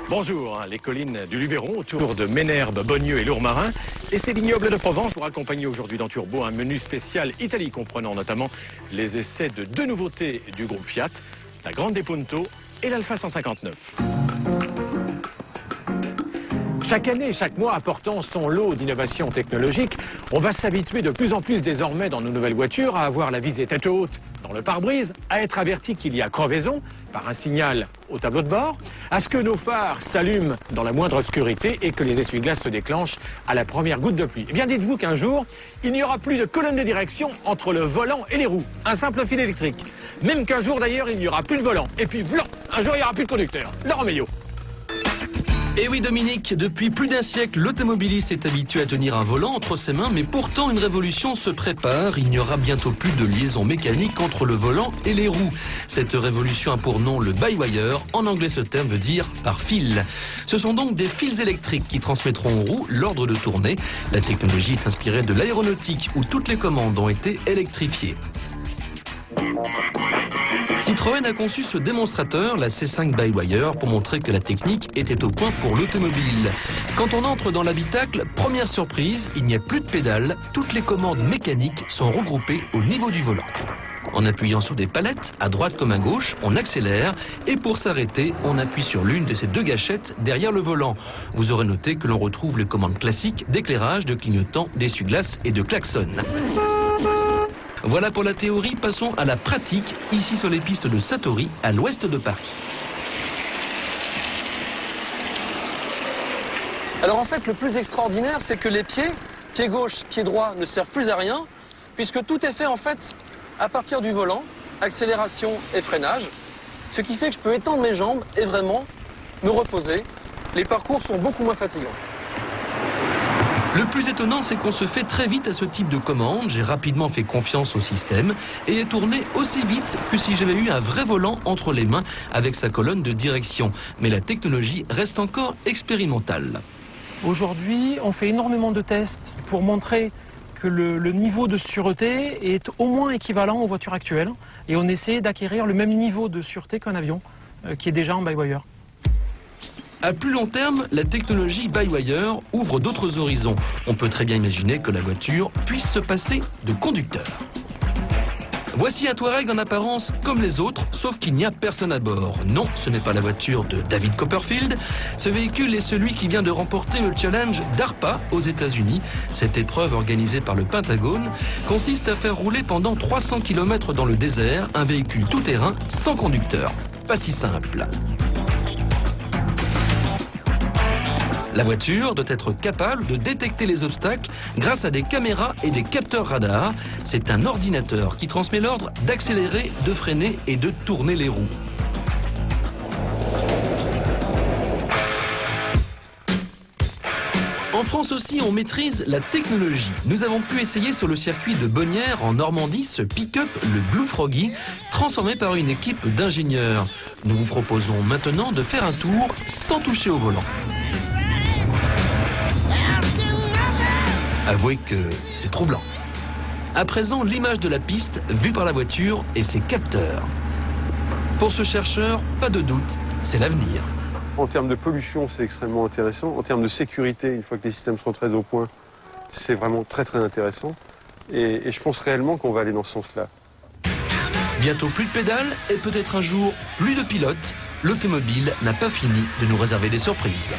Bonjour, les collines du Luberon autour de Ménherbe, Bonnieux et Lourmarin et c'est vignobles de Provence pour accompagner aujourd'hui dans Turbo un menu spécial Italie comprenant notamment les essais de deux nouveautés du groupe Fiat, la Grande Punto et l'Alfa 159. Chaque année, chaque mois apportant son lot d'innovations technologiques, on va s'habituer de plus en plus désormais dans nos nouvelles voitures à avoir la visée tête haute dans le pare-brise, à être averti qu'il y a crevaison par un signal au tableau de bord, à ce que nos phares s'allument dans la moindre obscurité et que les essuie-glaces se déclenchent à la première goutte de pluie. Eh bien, dites-vous qu'un jour, il n'y aura plus de colonne de direction entre le volant et les roues. Un simple fil électrique. Même qu'un jour, d'ailleurs, il n'y aura plus de volant. Et puis, vlan, un jour, il n'y aura plus de conducteur. Laurent Meillot. Et oui Dominique, depuis plus d'un siècle, l'automobiliste est habitué à tenir un volant entre ses mains, mais pourtant une révolution se prépare. Il n'y aura bientôt plus de liaison mécanique entre le volant et les roues. Cette révolution a pour nom le by-wire. En anglais, ce terme veut dire par fil. Ce sont donc des fils électriques qui transmettront aux roues l'ordre de tourner. La technologie est inspirée de l'aéronautique où toutes les commandes ont été électrifiées. Citroën a conçu ce démonstrateur, la C5 by-wire, pour montrer que la technique était au point pour l'automobile. Quand on entre dans l'habitacle, première surprise, il n'y a plus de pédales, toutes les commandes mécaniques sont regroupées au niveau du volant. En appuyant sur des palettes, à droite comme à gauche, on accélère et pour s'arrêter, on appuie sur l'une de ces deux gâchettes derrière le volant. Vous aurez noté que l'on retrouve les commandes classiques d'éclairage, de clignotant, d'essuie-glace et de klaxon. Voilà pour la théorie, passons à la pratique, ici sur les pistes de Satory, à l'ouest de Paris. Alors en fait, le plus extraordinaire, c'est que les pied gauche, pied droit, ne servent plus à rien, puisque tout est fait en fait à partir du volant, accélération et freinage, ce qui fait que je peux étendre mes jambes et vraiment me reposer. Les parcours sont beaucoup moins fatigants. Le plus étonnant, c'est qu'on se fait très vite à ce type de commande. J'ai rapidement fait confiance au système et ai tourné aussi vite que si j'avais eu un vrai volant entre les mains avec sa colonne de direction. Mais la technologie reste encore expérimentale. Aujourd'hui, on fait énormément de tests pour montrer que le niveau de sûreté est au moins équivalent aux voitures actuelles. Et on essaie d'acquérir le même niveau de sûreté qu'un avion qui est déjà en by-wire. À plus long terme, la technologie by-wire ouvre d'autres horizons. On peut très bien imaginer que la voiture puisse se passer de conducteur. Voici un Touareg en apparence comme les autres, sauf qu'il n'y a personne à bord. Non, ce n'est pas la voiture de David Copperfield. Ce véhicule est celui qui vient de remporter le challenge DARPA aux États-Unis. Cette épreuve organisée par le Pentagone consiste à faire rouler pendant 300 km dans le désert un véhicule tout-terrain sans conducteur. Pas si simple. La voiture doit être capable de détecter les obstacles grâce à des caméras et des capteurs radars. C'est un ordinateur qui transmet l'ordre d'accélérer, de freiner et de tourner les roues. En France aussi, on maîtrise la technologie. Nous avons pu essayer sur le circuit de Bonnières en Normandie ce pick-up, le Blue Froggy, transformé par une équipe d'ingénieurs. Nous vous proposons maintenant de faire un tour sans toucher au volant. Avouez que c'est troublant. À présent, l'image de la piste vue par la voiture et ses capteurs. Pour ce chercheur, pas de doute, c'est l'avenir. En termes de pollution, c'est extrêmement intéressant. En termes de sécurité, une fois que les systèmes seront très au point, c'est vraiment très très intéressant. Et je pense réellement qu'on va aller dans ce sens-là. Bientôt plus de pédales et peut-être un jour plus de pilotes. L'automobile n'a pas fini de nous réserver des surprises.